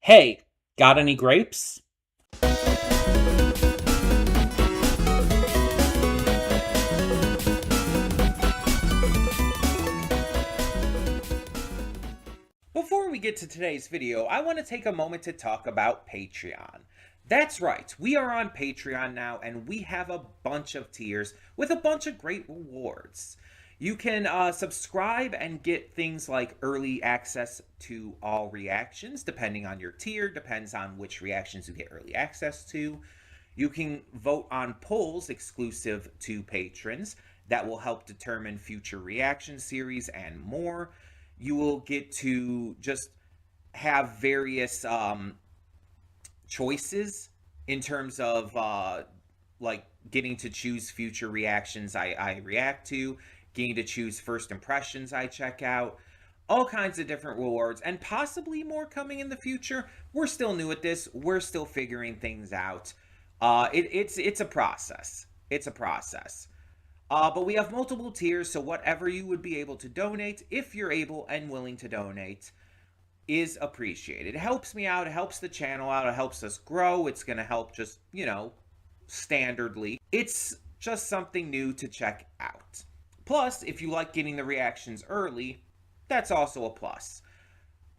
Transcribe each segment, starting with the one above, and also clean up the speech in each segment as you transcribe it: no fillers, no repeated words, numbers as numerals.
Hey, got any grapes? Before we get to today's video, I want to take a moment to talk about Patreon. That's right, we are on Patreon now, and we have a bunch of tiers with a bunch of great rewards. You can subscribe and get things like early access to all reactions, depending on your tier, depends on which reactions you get early access to. You can vote on polls exclusive to patrons that will help determine future reaction series and more. You will get to just have various choices in terms of like getting to choose future reactions I react to, getting to choose first impressions I check out, all kinds of different rewards, and possibly more coming in the future. We're still new at this. We're still figuring things out. It's a process. It's a process. But we have multiple tiers, so whatever you would be able to donate, if you're able and willing to donate, is appreciated. It helps me out, it helps the channel out, it helps us grow. It's going to help just, standardly. It's just something new to check out. Plus, if you like getting the reactions early, that's also a plus.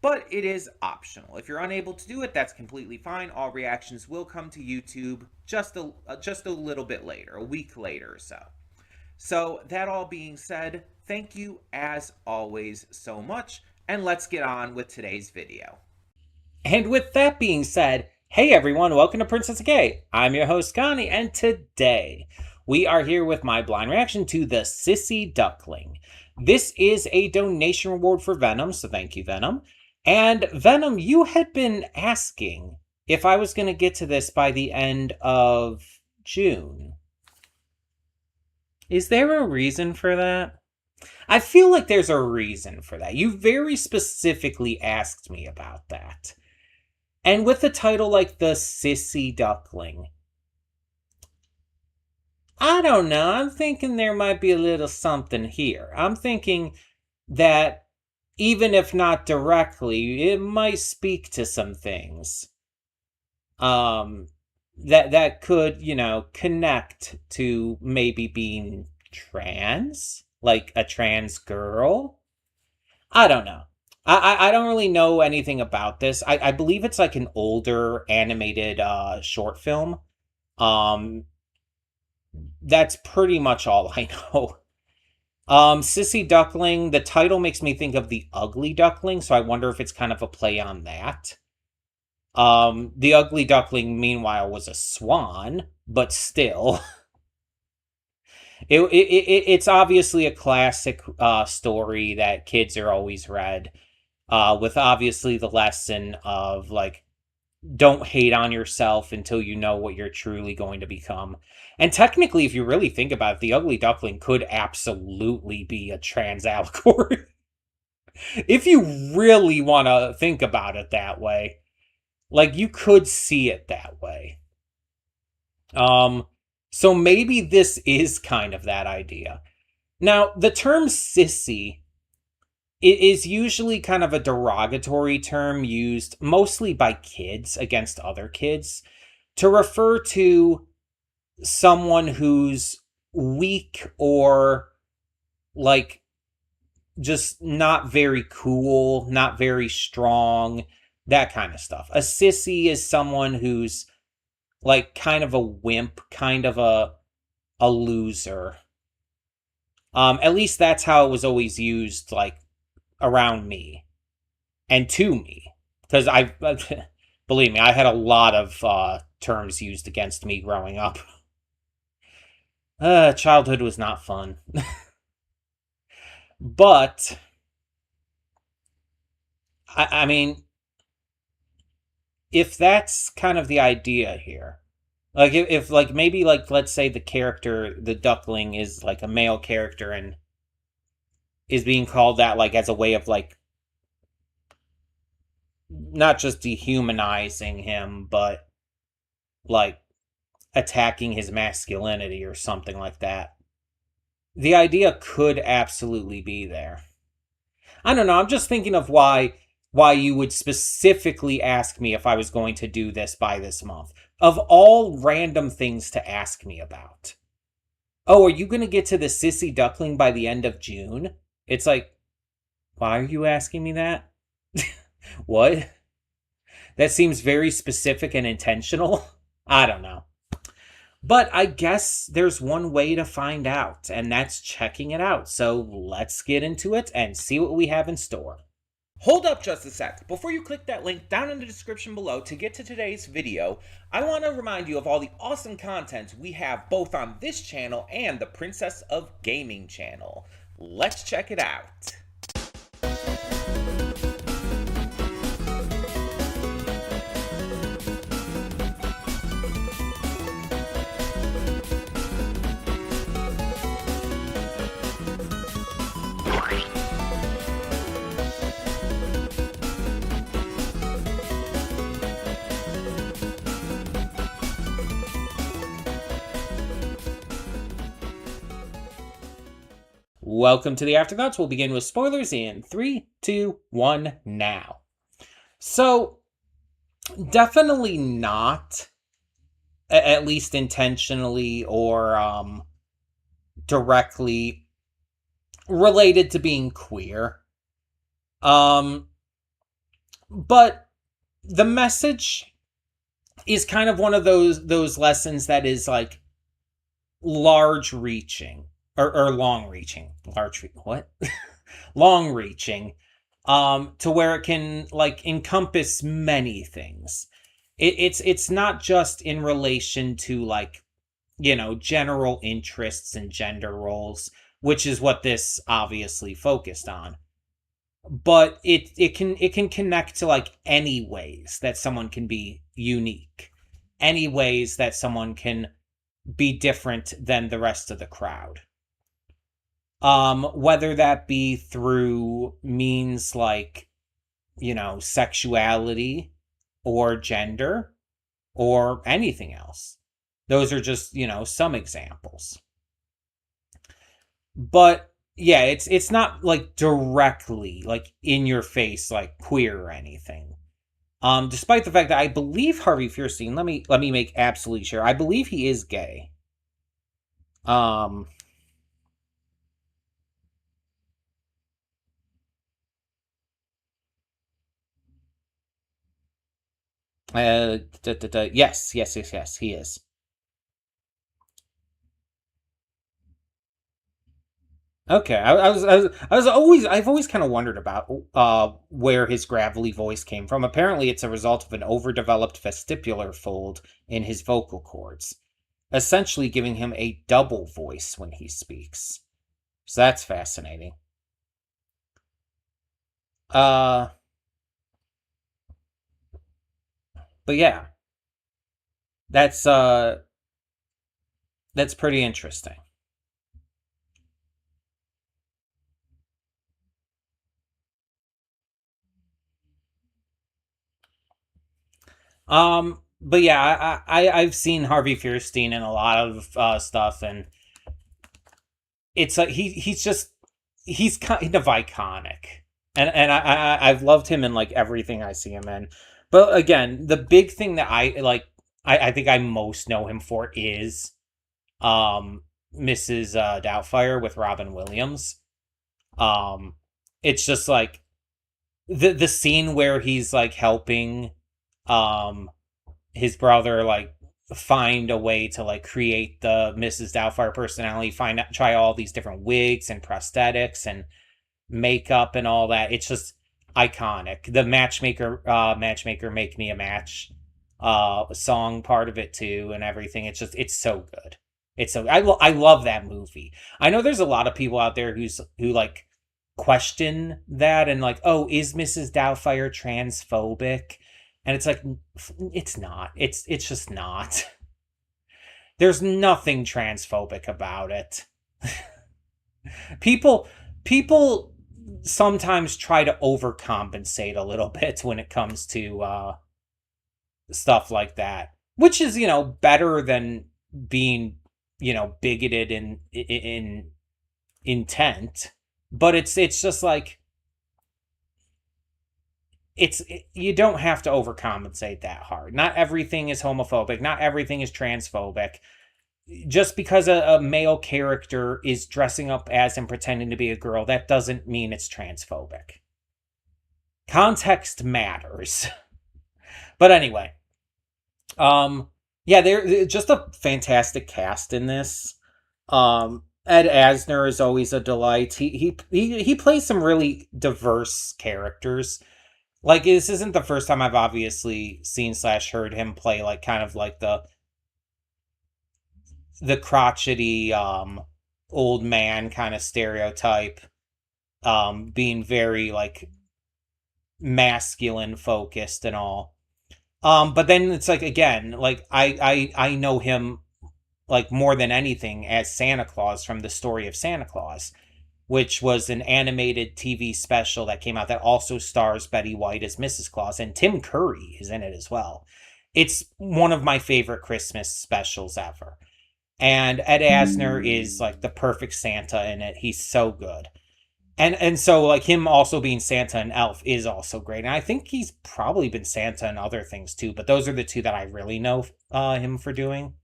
But it is optional. If you're unable to do it, that's completely fine. All reactions will come to YouTube just a little bit later, a week later or so. So that all being said, thank you as always so much, and let's get on with today's video. And with that being said, hey everyone, welcome to Princess Gay. I'm your host Connie, and today we are here with my blind reaction to the Sissy Duckling. This is a donation reward for Venom, so thank you, Venom. And Venom, you had been asking if I was going to get to this by the end of June. Is there a reason for that? I feel like there's a reason for that. You very specifically asked me about that. And with the title like the Sissy Duckling, I don't know. I'm thinking there might be a little something here. I'm thinking that even if not directly, it might speak to some things. That could, connect to maybe being trans, like a trans girl. I don't know. I don't really know anything about this. I believe it's like an older animated short film. That's pretty much all I know. Sissy Duckling, the title makes me think of the Ugly Duckling, so I wonder if it's kind of a play on that. The Ugly Duckling, meanwhile, was a swan, but still. It's obviously a classic story that kids are always read, with obviously the lesson of, like, don't hate on yourself until you know what you're truly going to become. And technically, if you really think about it, the Ugly Duckling could absolutely be a trans allegory. If you really want to think about it that way. Like, you could see it that way. So maybe this is kind of that idea. Now, the term sissy is usually kind of a derogatory term used mostly by kids against other kids to refer to someone who's weak or, like, just not very cool, not very strong, that kind of stuff. A sissy is someone who's, like, kind of a wimp, kind of a loser. At least that's how it was always used, like, around me. And to me. Because believe me, I had a lot of terms used against me growing up. Childhood was not fun. But, I mean, if that's kind of the idea here, like if like maybe like let's say the character, the duckling, is like a male character and is being called that like as a way of like not just dehumanizing him, but like attacking his masculinity or something like that. The idea could absolutely be there. I don't know, I'm just thinking of why why you would specifically ask me if I was going to do this by this month. Of all random things to ask me about. Oh, are you going to get to the Sissy Duckling by the end of June? It's like, why are you asking me that? What? That seems very specific and intentional. I don't know. But I guess there's one way to find out, and that's checking it out. So let's get into it and see what we have in store. Hold up just a sec. Before you click that link down in the description below to get to today's video, I want to remind you of all the awesome content we have both on this channel and the Princess of Gaming channel. Let's check it out. Welcome to the Afterthoughts. We'll begin with spoilers in 3, 2, 1, now. So, definitely not, at least intentionally or directly related to being queer. But the message is kind of one of those lessons that is like large reaching. Or long reaching. What? Long reaching. To where it can like encompass many things. It's not just in relation to like, general interests and gender roles, which is what this obviously focused on. But it can connect to like any ways that someone can be unique. Any ways that someone can be different than the rest of the crowd. Whether that be through means like, sexuality or gender or anything else. Those are just, some examples. But yeah, it's not like directly like in your face like queer or anything. Despite the fact that I believe Harvey Fierstein, let me make absolutely sure. I believe he is gay. Yes, he is. Okay, I've always kind of wondered about where his gravelly voice came from. Apparently, it's a result of an overdeveloped vestibular fold in his vocal cords, essentially giving him a double voice when he speaks. So that's fascinating. But yeah, that's pretty interesting. But yeah, I've seen Harvey Fierstein in a lot of stuff, and it's like he's kind of iconic, and I've loved him in like everything I see him in. But again, the big thing that I like, I think I most know him for is Mrs. Doubtfire with Robin Williams. It's just like the scene where he's like helping his brother like find a way to like create the Mrs. Doubtfire personality, try all these different wigs and prosthetics and makeup and all that. It's just iconic. The matchmaker make me a match song part of it too and everything. It's so good. I love that movie. I know there's a lot of people out there who like question that and like, oh, is Mrs. Doubtfire transphobic? And it's like, it's not. It's just not. There's nothing transphobic about it. People sometimes try to overcompensate a little bit when it comes to stuff like that, which is, better than being, bigoted in intent. But it's just like, you don't have to overcompensate that hard. Not everything is homophobic. Not everything is transphobic. Just because a male character is dressing up as and pretending to be a girl, that doesn't mean it's transphobic. Context matters. But anyway, yeah, they're just a fantastic cast in this. Ed Asner is always a delight. He plays some really diverse characters. Like, this isn't the first time I've obviously seen slash heard him play like kind of like the crotchety old man kind of stereotype, being very like masculine focused and all. But then it's like, again, like I know him like more than anything as Santa Claus from The Story of Santa Claus, which was an animated TV special that came out that also stars Betty White as Mrs. Claus, and Tim Curry is in it as well. It's one of my favorite Christmas specials ever. And Ed Asner is like the perfect Santa in it. He's so good. And so like him also being Santa and Elf is also great. And I think he's probably been Santa and other things too, but those are the two that I really know him for doing.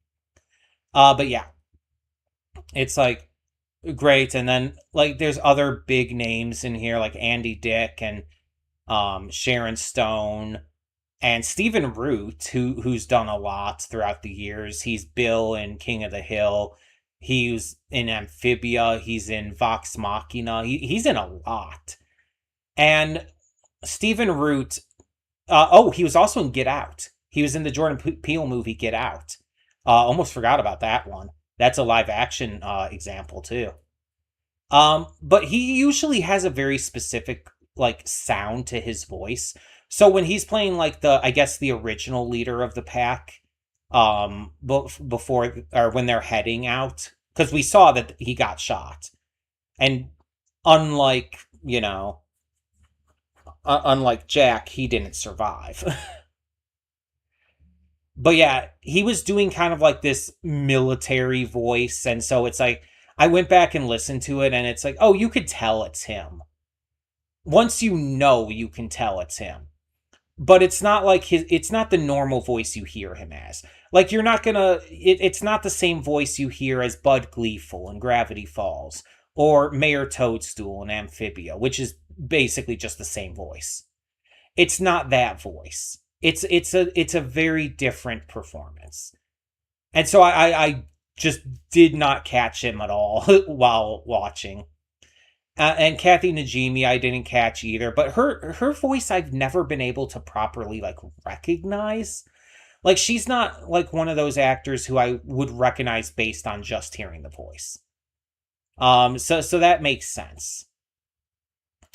But yeah, it's like great. And then like there's other big names in here like Andy Dick and Sharon Stone and Stephen Root, who's done a lot throughout the years. He's Bill in King of the Hill. He's in Amphibia. He's in Vox Machina. He's in a lot. And Stephen Root, he was also in Get Out. He was in the Jordan Peele movie Get Out. Almost forgot about that one. That's a live action example too. But he usually has a very specific like sound to his voice. So when he's playing like I guess the original leader of the pack, before or when they're heading out, because we saw that he got shot, and unlike unlike Jack, he didn't survive. But yeah, he was doing kind of like this military voice, and so it's like I went back and listened to it, and it's like, oh, you could tell it's him. Once you can tell it's him. But it's not like it's not the normal voice you hear him as. Like you're not gonna it's not the same voice you hear as Bud Gleeful in Gravity Falls or Mayor Toadstool in Amphibia, which is basically just the same voice. It's not that voice. It's a very different performance. And so I just did not catch him at all while watching. And Kathy Najimy I didn't catch either, but her voice I've never been able to properly like recognize. Like she's not like one of those actors who I would recognize based on just hearing the voice. So that makes sense.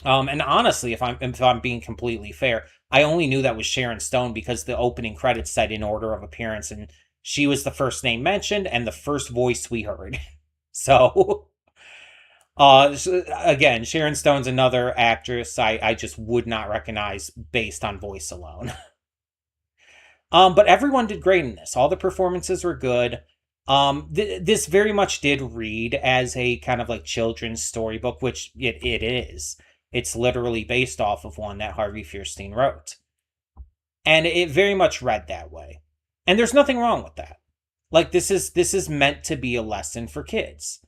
And honestly, if I'm being completely fair, I only knew that was Sharon Stone because the opening credits said in order of appearance, and she was the first name mentioned and the first voice we heard. So again, Sharon Stone's another actress I just would not recognize based on voice alone. But everyone did great in this. All the performances were good. This very much did read as a kind of like children's storybook, which it is. It's literally based off of one that Harvey Fierstein wrote. And it very much read that way. And there's nothing wrong with that. Like this is meant to be a lesson for kids.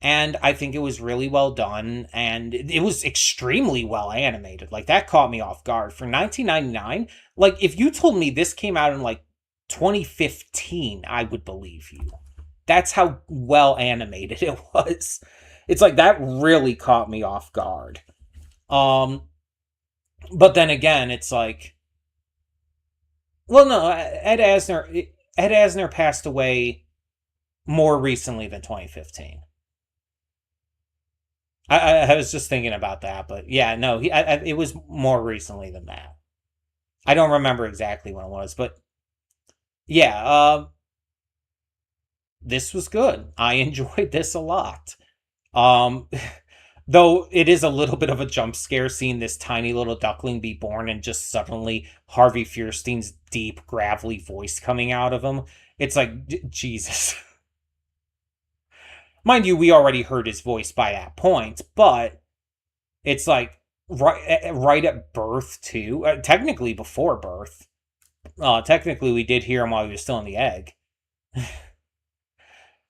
And I think it was really well done, and it was extremely well animated. Like, that caught me off guard. For 1999, like, if you told me this came out in, like, 2015, I would believe you. That's how well animated it was. It's like, that really caught me off guard. But then again, it's like... Well, no, Ed Asner passed away more recently than 2015. I was just thinking about that, but yeah, no, it was more recently than that. I don't remember exactly when it was, but yeah, this was good. I enjoyed this a lot. Um, though it is a little bit of a jump scare seeing this tiny little duckling be born and just suddenly Harvey Fierstein's deep, gravelly voice coming out of him. It's like, Jesus. Mind you, we already heard his voice by that point, but it's like, right at birth too. Technically before birth. Technically we did hear him while he was still in the egg.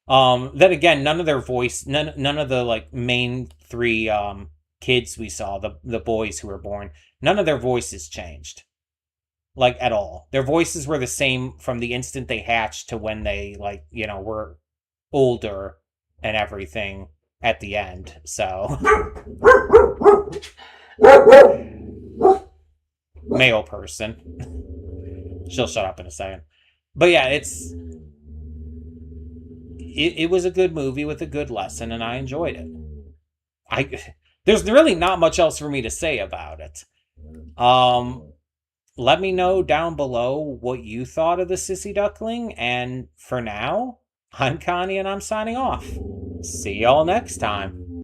Then again, none of the like main three kids we saw, the boys who were born, none of their voices changed. Like at all. Their voices were the same from the instant they hatched to when they like, were older and everything at the end. So male person. She'll shut up in a second. But yeah, it was a good movie with a good lesson, and I enjoyed it. There's really not much else for me to say about it. Let me know down below what you thought of the Sissy Duckling, and for now, I'm Connie and I'm signing off. See y'all next time.